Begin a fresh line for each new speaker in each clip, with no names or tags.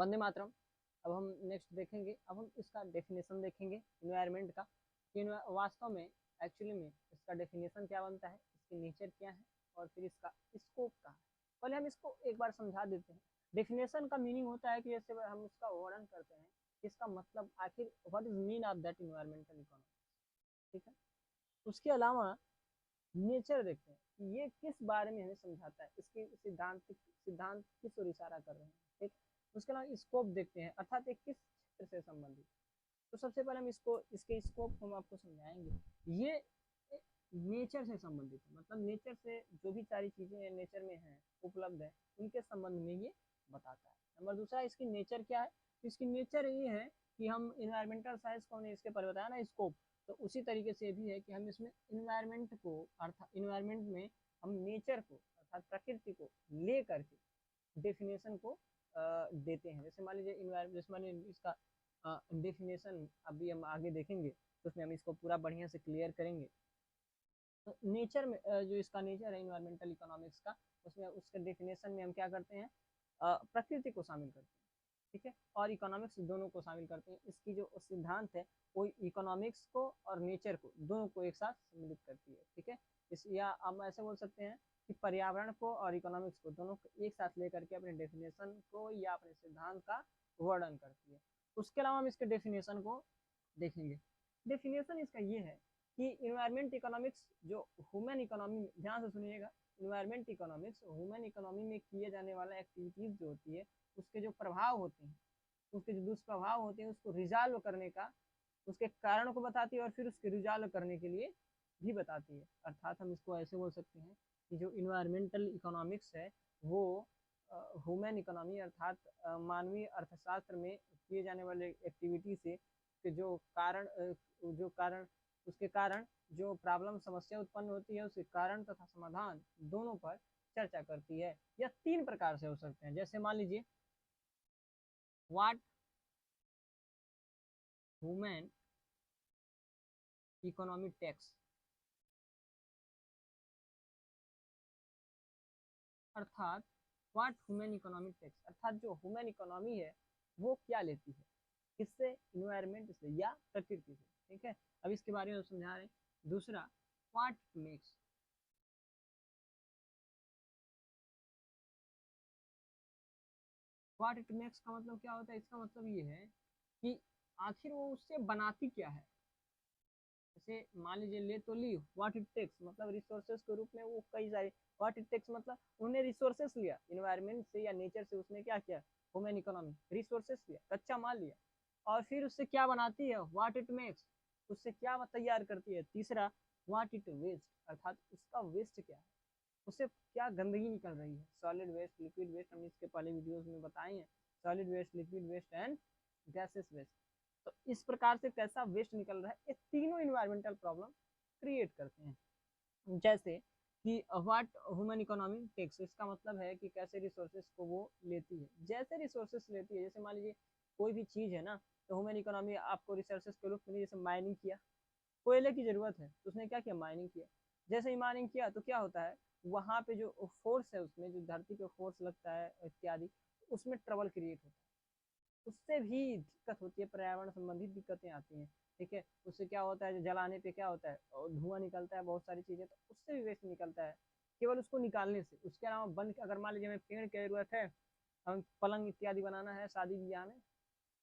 वंदे मातरम। अब हम नेक्स्ट देखेंगे, अब हम इसका डेफिनेशन देखेंगे इन्वायरमेंट का कि वास्तव में एक्चुअली में इसका डेफिनेशन क्या बनता है, इसकी नेचर क्या है और फिर इसका स्कोप क्या है। पहले हम इसको एक बार समझा देते हैं। डेफिनेशन का मीनिंग होता है कि जैसे हम इसका वर्णन करते हैं, इसका मतलब आखिर what is mean of that environmental economy, ठीक है। उसके अलावा नेचर देखते हैं कि ये किस बारे में हमें समझाता है, इसके सिद्धांत किस ओर इशारा कर रहे हैं, ठीक। उसके अलावा स्कोप देखते हैं, अर्थात एक किस क्षेत्र से संबंधित। तो सबसे पहले हम इसके स्कोप को हम आपको समझाएंगे। ये नेचर से संबंधित है, मतलब नेचर से जो भी सारी चीजें नेचर में हैं उपलब्ध है उनके संबंध में ये बताता है। नंबर दूसरा, इसकी नेचर क्या है। इसकी नेचर ये है कि हम इन्वायरमेंटल साइंस को हमने इसके पहले बताया ना स्कोप, तो उसी तरीके से भी है कि हम इसमें इन्वायरमेंट को अर्थात इन्वायरमेंट में हम नेचर को अर्थात प्रकृति को ले करके डेफिनेशन को देते हैं। जैसे मान लीजिए इन्वायरमेंट, जैसे मान लीजिए इसका डेफिनेशन अभी हम आगे देखेंगे तो उसमें हम इसको पूरा बढ़िया से क्लियर करेंगे। तो नेचर में जो इसका नेचर है इन्वायरमेंटल इकोनॉमिक्स का, उसमें उसके डेफिनेशन में हम क्या करते हैं, प्रकृति को शामिल करते हैं, ठीक है, और इकोनॉमिक्स दोनों को शामिल करते हैं। इसकी जो सिद्धांत है वो इकोनॉमिक्स को और नेचर को दोनों को एक साथ सम्मिलित करती है, ठीक है। इस या हम ऐसे बोल सकते हैं कि पर्यावरण को और इकोनॉमिक्स को दोनों को एक साथ लेकर के अपने डेफिनेशन को या अपने सिद्धांत का वर्णन करती है। उसके अलावा हम इसके डेफिनेशन को देखेंगे। डेफिनेशन इसका ये है कि इन्वायरमेंट इकोनॉमिक्स जो ह्यूमन इकोनॉमी, ध्यान से सुनिएगा, इन्वायरमेंट इकोनॉमिक्स ह्यूमन इकोनॉमी में किए जाने वाला एक्टिविटीज जो होती है उसके जो प्रभाव होते हैं, उसके जो दुष्प्रभाव होते हैं उसको रिजॉल्व करने का, उसके कारण को बताती है और फिर उसके रिजॉल्व करने के लिए भी बताती है। अर्थात हम इसको ऐसे बोल सकते हैं कि जो इन्वायरमेंटल इकोनॉमिक्स है वो ह्यूमन इकोनॉमी अर्थात मानवीय अर्थशास्त्र में किए जाने वाले एक्टिविटी से जो कारण उसके कारण जो प्रॉब्लम समस्या उत्पन्न होती है उसके कारण तथा समाधान दोनों पर चर्चा करती है। यह तीन प्रकार से हो सकते हैं। जैसे मान लीजिए व्हाट ह्यूमन इकोनॉमिक टैक्स, अर्थात व्हाट ह्यूमन इकोनॉमिक टैक्स अर्थात जो ह्यूमन इकोनॉमी है वो क्या लेती है, किससे, इन्वायरमेंट से या प्रकृति से, ठीक है। अब इसके बारे में समझा रहे हैं। दूसरा what makes, what it makes का मतलब क्या होता है, इसका मतलब ये है कि आखिर वो उससे बनाती क्या है। जैसे मान लीजिए ले तो ली व्हाट इट टेक्स, मतलब रिसोर्सेस के रूप में वो कई सारे, व्हाट इट टेक्स मतलब उन्हें रिसोर्सेस लिया इन्वायरमेंट से या नेचर से, उसने क्या किया, ह्यूमन इकोनॉमी रिसोर्सेस लिया, कच्चा माल लिया और फिर उससे क्या बनाती है, व्हाट इट मेक्स, उससे क्या तैयार करती है। तीसरा व्हाट इट वेस्ट, अर्थात उसका वेस्ट क्या है, उससे क्या गंदगी निकल रही है, सॉलिड वेस्ट, लिक्विड वेस्ट, हमने इसके पहले वीडियोस में बताए हैं, solid waste, liquid waste and gases waste. तो इस प्रकार से कैसा वेस्ट निकल रहा है, ये तीनों इन्वायरमेंटल प्रॉब्लम क्रिएट करते हैं। जैसे कि व्हाट ह्यूमन इकोनॉमी टेक्स, इसका मतलब है कि कैसे रिसोर्सेज को वो लेती है, जैसे रिसोर्सेज लेती है। जैसे मान लीजिए कोई भी चीज है ना, तो ह्यूमन इकोनॉमी आपको रिसोर्सेज के रूप में, जैसे माइनिंग किया, कोयले की जरूरत है तो उसने क्या किया, माइनिंग किया। जैसे ही माइनिंग किया तो क्या होता है, वहां पे जो फोर्स है, उसमें जो धरती पे फोर्स लगता है इत्यादि, उसमें ट्रबल क्रिएट होता है, उससे भी दिक्कत होती है, पर्यावरण संबंधित दिक्कतें आती हैं, ठीक है। उससे क्या होता है, जलाने पे क्या होता है, धुआं निकलता है, बहुत सारी चीजें, तो उससे भी वेस्ट निकलता है केवल उसको निकालने से। उसके अलावा बन, अगर मान लीजिए हमें पेड़ की जरूरत है, हम पलंग इत्यादि बनाना है शादी ब्याह में,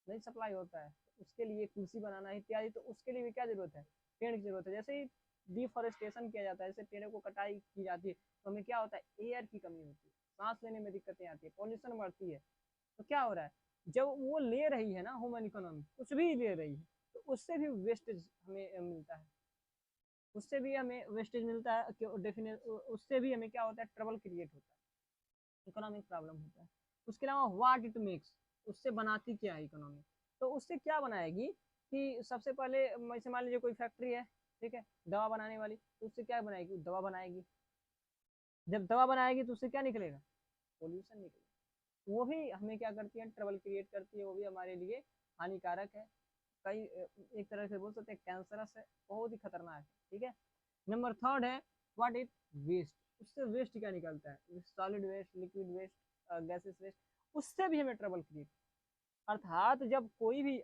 नहीं सप्लाई होता है, उसके लिए कुर्सी बनाना है इत्यादि, तो उसके लिए भी क्या जरूरत है, पेड़ की जरूरत है। जैसे ही डिफॉरेस्टेशन किया जाता है, जैसे पेड़ों को कटाई की जाती है, तो हमें क्या होता है, एयर की कमी होती है, सांस लेने में दिक्कतें आती है, पॉल्यूशन बढ़ती है। तो क्या हो रहा है, जब वो ले रही है ना ह्यूमन इकोनॉमी, कुछ भी ले रही है, तो उससे भी वेस्टेज हमें मिलता है, उससे भी हमें वेस्टेज मिलता है, डेफिनेट उससे भी हमें क्या होता है, ट्रबल क्रिएट होता है, इकोनॉमिक प्रॉब्लम होता है। उसके अलावा व्हाट इट मेक्स, उससे बनाती क्या है इकोनॉमी, तो उससे क्या बनाएगी कि सबसे पहले जैसे मान लीजिए कोई फैक्ट्री है, ठीक है, दवा बनाने वाली, तो उससे क्या बनाएगी, दवा बनाएगी। जब दवा बनाएगी तो उससे क्या निकलेगा, पोल्यूशन निकलेगा, वो भी हमें क्या करती है, ट्रबल क्रिएट करती है, वो भी हमारे लिए हानिकारक है, कई एक तरह से बोल सकते हैं कैंसरस है, बहुत ही खतरनाक है, ठीक है। नंबर थर्ड है व्हाट इज वेस्ट, उससे वेस्ट क्या निकलता है, solid waste, liquid waste, gases waste, उससे भी हमें ट्रबल क्रिएट, अर्थात जब कोई भी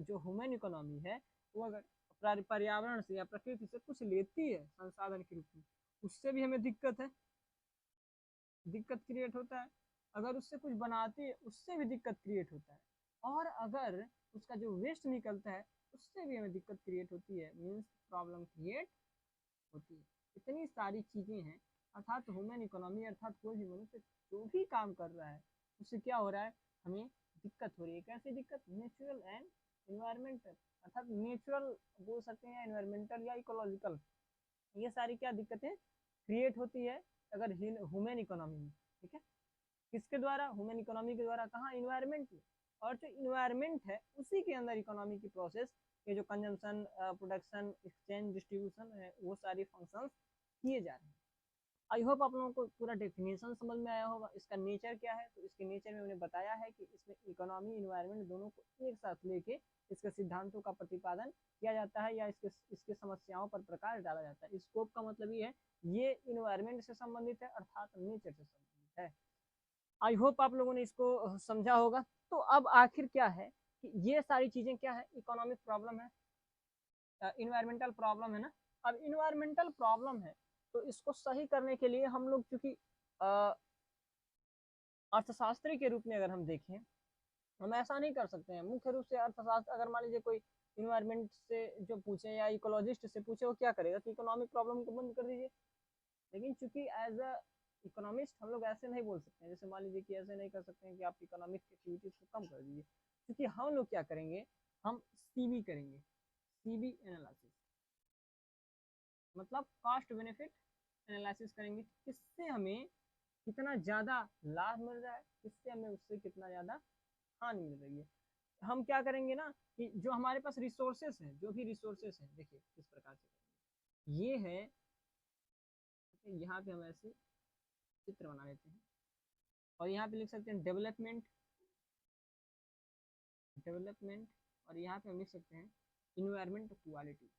जो ह्यूमन इकोनॉमी है वो अगर पर्यावरण से या प्रकृति से कुछ लेती है संसाधन के रूप में, उससे भी हमें दिक्कत है, दिक्कत क्रिएट होता है। अगर उससे कुछ बनाती है उससे भी दिक्कत क्रिएट होता है, और अगर उसका जो वेस्ट निकलता है उससे भी हमें दिक्कत क्रिएट होती है, मीन्स प्रॉब्लम क्रिएट होती है। इतनी सारी चीजें हैं। अर्थात ह्यूमन इकोनॉमी अर्थात कोई भी मनुष्य जो भी काम कर रहा है उससे क्या हो रहा है, हमें दिक्कत हो रही है। कैसी दिक्कत, नेचुरल एंड इन्वायरमेंटल, अर्थात नेचुरल बोल सकते हैं, एनवायरमेंटल या इकोलॉजिकल, ये सारी क्या दिक्कतें क्रिएट होती है अगर ह्यूमन इकोनॉमी में। ठीक है, किसके द्वारा, ह्यूमन इकोनॉमी के द्वारा, कहाँ, इन्वायरमेंट में। और जो इन्वायरमेंट है उसी के अंदर इकोनॉमी की प्रोसेस के जो कंजम्पशन, प्रोडक्शन, एक्सचेंज, डिस्ट्रीब्यूशन है, वो सारी फंक्शंस किए जा रहे हैं। आई होप आप लोगों को पूरा डेफिनेशन समझ में आया होगा। इसका नेचर क्या है, तो इसके नेचर में उन्हें बताया है कि इसमें इकोनॉमी इन्वायरमेंट दोनों को एक साथ लेके इसके सिद्धांतों का प्रतिपादन किया जाता है या इसके समस्याओं पर प्रकाश डाला जाता है। स्कोप का मतलब ये है, ये इन्वायरमेंट से संबंधित है अर्थात नेचर से संबंधित है। आई होप आप लोगों ने इसको समझा होगा। तो अब आखिर क्या है कि ये सारी चीजें क्या है, इकोनॉमिक प्रॉब्लम है, इन्वायरमेंटल प्रॉब्लम है ना। अब इन्वायरमेंटल प्रॉब्लम है तो इसको सही करने के लिए हम लोग चूंकि अर्थशास्त्री के रूप में अगर हम देखें, हम ऐसा नहीं कर सकते हैं। मुख्य रूप से अर्थशास्त्र, अगर मान लीजिए कोई इन्वायरमेंट से जो पूछे या इकोलॉजिस्ट से पूछे, वो क्या करेगा कि इकोनॉमिक प्रॉब्लम को बंद कर दीजिए। लेकिन चूंकि एज अ इकोनॉमिस्ट हम लोग ऐसे नहीं बोल सकते हैं, जैसे मान लीजिए कि ऐसे नहीं कर सकते हैं कि आप इकोनॉमिक एक्टिविटीज को कम कर दीजिए। क्योंकि हम लोग क्या करेंगे, हम सीबी करेंगे, सीबी एनालिसिस, मतलब कॉस्ट बेनिफिट एनालिसिस करेंगे, किससे हमें कितना ज़्यादा लाभ मिल रहा है, किससे हमें उससे कितना ज़्यादा हानि मिल रही है। हम क्या करेंगे ना कि जो हमारे पास रिसोर्सेस हैं, जो भी रिसोर्सेस हैं, देखिए किस प्रकार से ये है। यहाँ पे हम ऐसे चित्र बना लेते हैं और यहाँ पे लिख सकते हैं डेवलपमेंट, डेवलपमेंट, और यहाँ पे हम लिख सकते हैं इन्वायरमेंट क्वालिटी,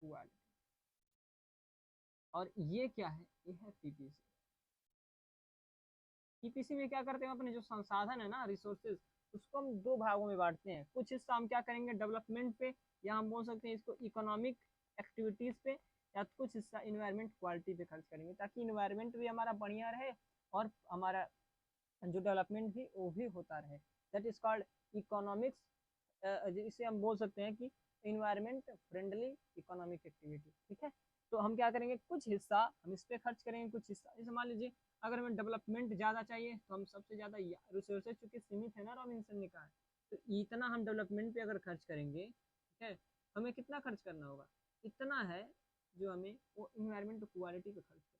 क्वालिटी। और ये क्या है, ये है पीपीसी। पीपीसी में क्या करते हैं, अपने जो संसाधन है ना, रिसोर्सेज, उसको हम दो भागों में बांटते हैं। कुछ हिस्सा हम क्या करेंगे, डेवलपमेंट पे, या हम बोल सकते हैं इसको इकोनॉमिक एक्टिविटीज पे, या कुछ हिस्सा इन्वायरमेंट क्वालिटी पे खर्च करेंगे, ताकि इन्वायरमेंट भी हमारा बढ़िया रहे और हमारा जो डेवलपमेंट भी वो भी होता रहे। That is called economics. इसे हम बोल सकते हैं कि इन्वायरमेंट फ्रेंडली इकोनॉमिक एक्टिविटी। ठीक है, तो हम क्या करेंगे, कुछ हिस्सा हम इस पे खर्च करेंगे, कुछ हिस्सा, जैसे मान लीजिए अगर हमें डेवलपमेंट ज़्यादा चाहिए तो हम सबसे ज़्यादा रिसोर्सेज चूंकि सीमित है ना, रॉबिन्सन ने कहा है, तो इतना हम डेवलपमेंट पे अगर खर्च करेंगे, ठीक है, हमें कितना खर्च करना होगा, इतना है जो हमें वो इन्वायरमेंट क्वालिटी पे खर्च करना।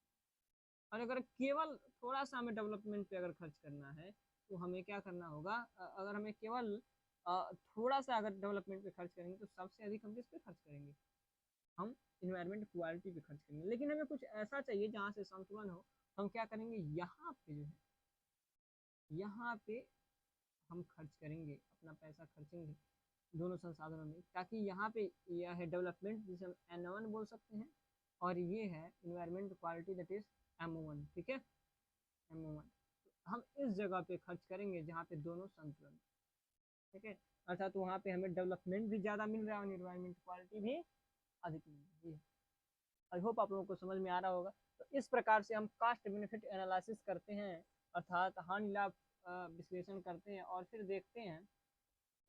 और अगर केवल थोड़ा सा हमें डेवलपमेंट पे अगर खर्च करना है तो हमें क्या करना होगा, अगर हमें केवल थोड़ा सा अगर डेवलपमेंट पे खर्च करेंगे तो सबसे अधिक हम किस पे खर्च करेंगे, हम इन्वायरमेंट क्वालिटी पे खर्च करेंगे। लेकिन हमें कुछ ऐसा चाहिए जहाँ से संतुलन हो, हम क्या करेंगे, यहाँ पे जो है, यहाँ पे हम खर्च करेंगे, अपना पैसा खर्चेंगे दोनों संसाधनों में, ताकि यहाँ पे यह है डेवलपमेंट जिसे हम N1 बोल सकते हैं, और ये है environment quality that is M1। ठीक है, M1 हम इस जगह पे खर्च करेंगे जहाँ पे दोनों संतुलन। ठीक है, अर्थात वहाँ पे हमें डेवलपमेंट भी ज़्यादा मिल रहा है और इन्वायरमेंट क्वालिटी भी अधिक मिल रही है। आई होप आप लोगों को समझ में आ रहा होगा। तो इस प्रकार से हम कॉस्ट बेनिफिट एनालिसिस करते हैं, अर्थात हानि लाभ विश्लेषण करते हैं, और फिर देखते हैं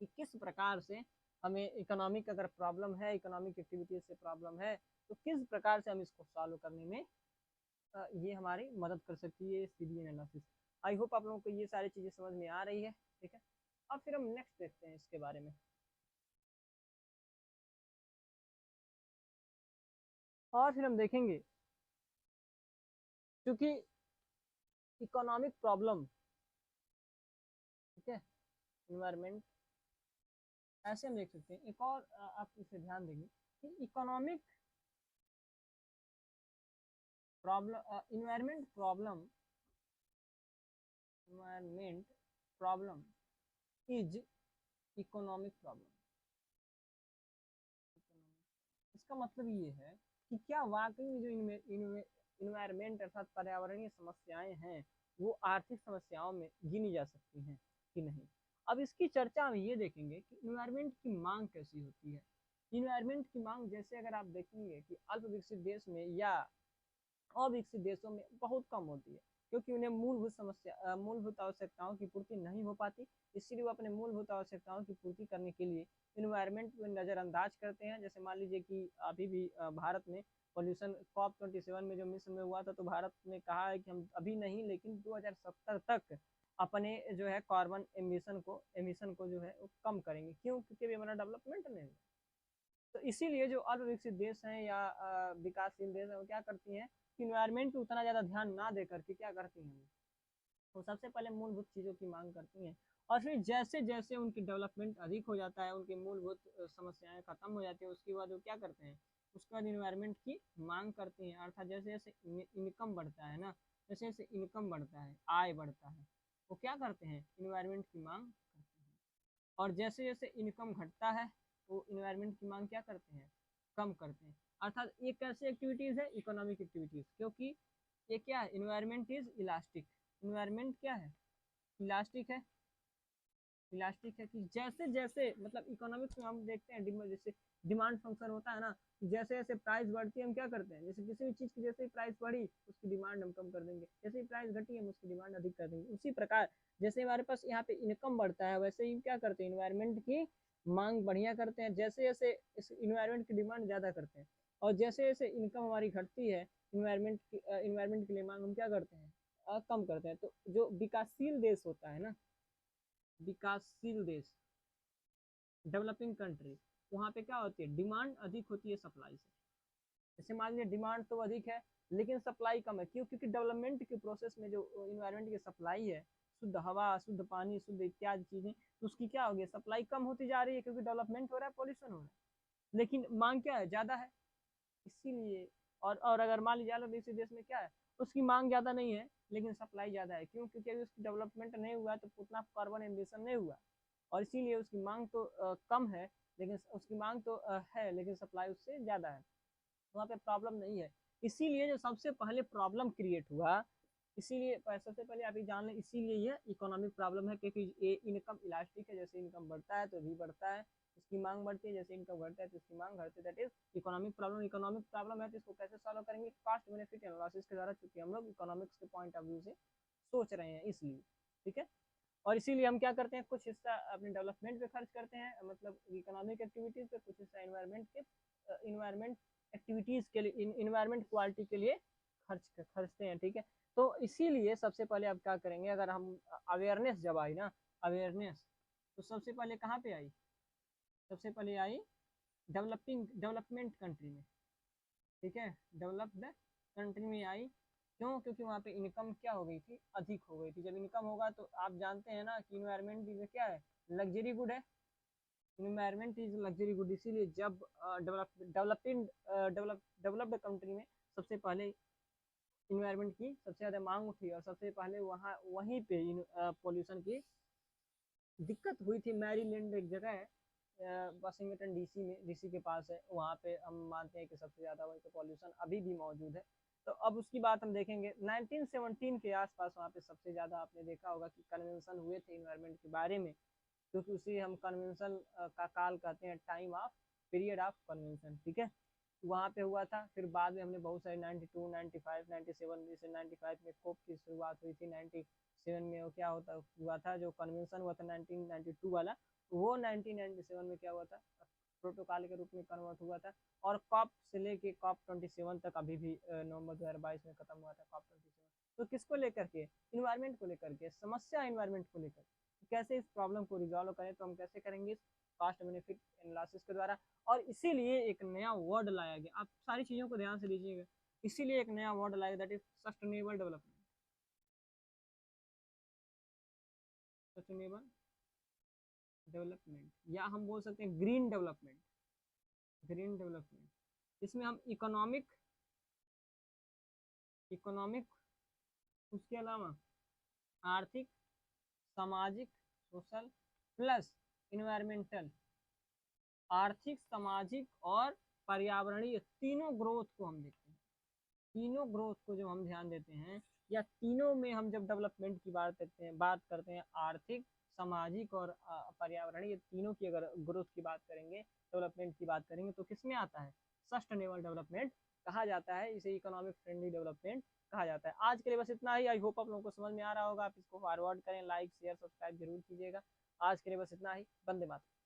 कि किस प्रकार से हमें इकोनॉमिक अगर प्रॉब्लम है, इकोनॉमिक एक्टिविटीज से प्रॉब्लम है, तो किस प्रकार से हम इसको सॉल्व करने में ये हमारी मदद कर सकती है सीडी एनालिसिस। आई होप आप लोगों को ये सारी चीज़ें समझ में आ रही है। ठीक है, अब फिर हम नेक्स्ट देखते हैं इसके बारे में, और फिर हम देखेंगे क्योंकि इकोनॉमिक प्रॉब्लम, ठीक है, इन्वायरमेंट, ऐसे हम देख सकते हैं। एक और आप इसे ध्यान देंगे कि economic problem, environment problem, environment problem is economic problem. इसका मतलब ये है कि क्या वाकई में जो इन्वायरमेंट अर्थात पर्यावरणीय समस्याएं हैं वो आर्थिक समस्याओं में गिनी जा सकती हैं कि नहीं। अब इसकी चर्चा हम ये देखेंगे कि इन्वायरमेंट की मांग कैसी होती है। इन्वायरमेंट की मांग जैसे अगर आप देखेंगे कि अल्प विकसित देश में या अविकसित देशों में बहुत कम होती है, क्योंकि उन्हें मूलभूत आवश्यकताओं की पूर्ति नहीं हो पाती। इसीलिए वो अपने मूलभूत आवश्यकताओं की पूर्ति करने के लिए इन्वायरमेंट को नज़रअंदाज करते हैं। जैसे मान लीजिए कि अभी भी भारत में पॉल्यूशन COP27 में जो मिस्र में हुआ था, तो भारत ने कहा है कि हम अभी नहीं लेकिन 2070 तक अपने जो है कार्बन एमिशन को जो है वो कम करेंगे। क्यों? क्योंकि अभी हमारा डेवलपमेंट नहीं है। तो इसीलिए जो अल्प विकसित देश हैं या विकासशील देश हैं वो क्या करती हैं कि इन्वायरमेंट पे उतना ज़्यादा ध्यान ना दे करके क्या करती हैं, तो सबसे पहले मूलभूत चीज़ों की मांग करती हैं। और फिर जैसे जैसे उनकी डेवलपमेंट अधिक हो जाता है, उनकी मूलभूत समस्याएं खत्म हो जाती है, उसके बाद वो क्या करते हैं, उसके बाद इन्वायरमेंट की मांग करती हैं। अर्थात जैसे जैसे इनकम बढ़ता है ना, जैसे जैसे इनकम बढ़ता है, आय बढ़ता है, वो क्या करते हैं, इन्वायरमेंट की मांग करते हैं। और जैसे जैसे इनकम घटता है वो इन्वायरमेंट की मांग क्या करते हैं, कम करते हैं। अर्थात ये कैसी एक्टिविटीज़ है, इकोनॉमिक एक्टिविटीज़, क्योंकि ये क्या है, इन्वायरमेंट इज इलास्टिक। इन्वायरमेंट क्या है, इलास्टिक है। इलास्टिक है कि जैसे जैसे मतलब इकोनॉमिक्स में हम देखते हैं जैसे डिमांड फंक्शन होता है ना, जैसे जैसे प्राइस बढ़ती है हम क्या करते हैं, जैसे किसी भी चीज़ की जैसे ही प्राइस बढ़ी उसकी डिमांड हम कम कर देंगे, जैसे ही प्राइस घटी हम उसकी डिमांड अधिक कर देंगे। उसी प्रकार जैसे हमारे पास यहाँ पे इनकम बढ़ता है वैसे ही क्या करते हैं, इन्वायरमेंट की मांग बढ़िया करते हैं। जैसे जैसे इस इन्वायरमेंट की डिमांड ज़्यादा करते हैं और जैसे जैसे इनकम हमारी घटती है इन्वायरमेंट के लिए मांग हम क्या करते हैं, कम करते हैं। तो जो विकासशील देश होता है ना, विकासशील देश, डेवलपिंग कंट्री, वहाँ पे क्या होती है, डिमांड अधिक होती है सप्लाई से। जैसे मान लीजिए डिमांड तो अधिक है लेकिन सप्लाई कम है। क्यों? क्योंकि डेवलपमेंट के प्रोसेस में जो इन्वायरमेंट की सप्लाई है, शुद्ध हवा, शुद्ध पानी, शुद्ध इत्यादि चीजें, तो उसकी क्या होगी, सप्लाई कम होती जा रही है क्योंकि डेवलपमेंट हो रहा है, पॉल्यूशन हो रहा है, लेकिन मांग क्या है, ज्यादा है। इसीलिए और अगर मान लीजिए किसी देश में क्या है, उसकी मांग ज्यादा नहीं है लेकिन सप्लाई ज्यादा है। क्यों? क्योंकि अभी उसकी डेवलपमेंट नहीं हुआ तो उतना कार्बन एमिशन नहीं हुआ और इसीलिए उसकी मांग तो कम है, लेकिन उसकी मांग तो है लेकिन सप्लाई उससे ज्यादा है, वहाँ पे प्रॉब्लम नहीं है। इसीलिए जो सबसे पहले प्रॉब्लम क्रिएट हुआ, इसीलिए सबसे पहले आप ये जान लें, इसीलिए ये इकोनॉमिक प्रॉब्लम है, क्योंकि ये इनकम इलास्टिक है, जैसे इनकम बढ़ता है तो भी बढ़ता है, इसकी मांग बढ़ती है, जैसे इनकम घटता है तो इसकी मांग घटती है। That is economic problem. Economic problem है तो इसको कैसे सॉल्व करेंगे, कॉस्ट बेनिफिट एनालिसिस के द्वारा, चूंकि हम लोग इकोनॉमिक्स के पॉइंट ऑफ व्यू से सोच रहे हैं इसलिए, ठीक है। और इसीलिए हम क्या करते हैं, कुछ हिस्सा अपने डेवलपमेंट पे खर्च करते हैं, मतलब इकोनॉमिक एक्टिविटीज पे, कुछ हिस्सा इन्वायरमेंट एक्टिविटीज के लिए, इन्वायरमेंट क्वालिटी के लिए खर्चते हैं, ठीक है। तो इसीलिए सबसे पहले अब क्या करेंगे, अगर हम अवेयरनेस जब आई ना, अवेयरनेस तो सबसे पहले कहाँ पे आई, सबसे पहले आई डेवलपमेंट कंट्री में, ठीक है, डेवलप्ड कंट्री में आई। क्यों? क्योंकि वहाँ पे इनकम क्या हो गई थी, अधिक हो गई थी। जब इनकम होगा तो आप जानते हैं ना कि इन्वायरमेंट इज क्या है, लग्जरी गुड है, इन्वायरमेंट इज लग्जरी गुड। इसीलिए जब डेवलप्ड कंट्री में सबसे पहले इन्वायरमेंट की सबसे ज़्यादा मांग उठी और सबसे पहले वहीं पे पोल्यूशन की दिक्कत हुई थी। मैरीलैंड एक जगह है वाशिंगटन डीसी के पास है, वहाँ पे हम मानते हैं कि सबसे ज़्यादा वहीं पे पॉल्यूशन अभी भी मौजूद है। तो अब उसकी बात हम देखेंगे 1917 के आसपास वहाँ पे सबसे ज़्यादा आपने देखा होगा कि कन्वेंशन हुए थे इन्वायरमेंट के बारे में, क्योंकि उसी हम कन्वेंशन का काल कहते हैं, time of period of convention, ठीक है। वहाँ पे हुआ था। फिर बाद में हमने बहुत सारे 92, 95, 97, जैसे 95 में कोप की शुरुआत हुई थी, 97 में वो क्या हुआ था, जो कन्वेंशन हुआ था 1992 वाला, वो 1997 में क्या हुआ था, प्रोटोकॉल के रूप में कन्वर्ट हुआ था। और कॉप से लेके कॉप 27 तक अभी भी नवंबर 2022 में खत्म हुआ था कॉप 27। तो किसको लेकर के, इन्वायरमेंट को लेकर के, समस्या इन्वायरमेंट को लेकर, कैसे इस प्रॉब्लम को रिजॉल्व करें, तो हम कैसे करेंगे, कॉस्ट बेनिफिट एनालिसिस के द्वारा। और इसीलिए एक नया वर्ड लाया गया, आप सारी चीज़ों को ध्यान से लीजिएगा, इसीलिए एक नया वर्ड लाया, that is sustainable development. Sustainable development, या हम बोल सकते हैं ग्रीन डेवलपमेंट, ग्रीन डेवलपमेंट। इसमें हम इकोनॉमिक उसके अलावा आर्थिक, सामाजिक, सोशल प्लस इन्वायरमेंटल, आर्थिक, सामाजिक और पर्यावरणीय तीनों ग्रोथ को हम देखते हैं। तीनों ग्रोथ को जब हम ध्यान देते हैं, या तीनों में हम जब डेवलपमेंट की बात करते हैं आर्थिक, सामाजिक और पर्यावरणीय, तीनों की अगर ग्रोथ की बात करेंगे, डेवलपमेंट की बात करेंगे, तो किसमें आता है? सस्टेनेबल डेवलपमेंट कहा जाता है, इसे इकोनॉमिक फ्रेंडली डेवलपमेंट कहा जाता है। आज के लिए बस इतना ही। आई होप आप लोगों को समझ में आ रहा होगा। आप इसको फॉरवर्ड करें, लाइक शेयर सब्सक्राइब जरूर कीजिएगा। आज के लिए बस इतना ही। वंदे मातरम।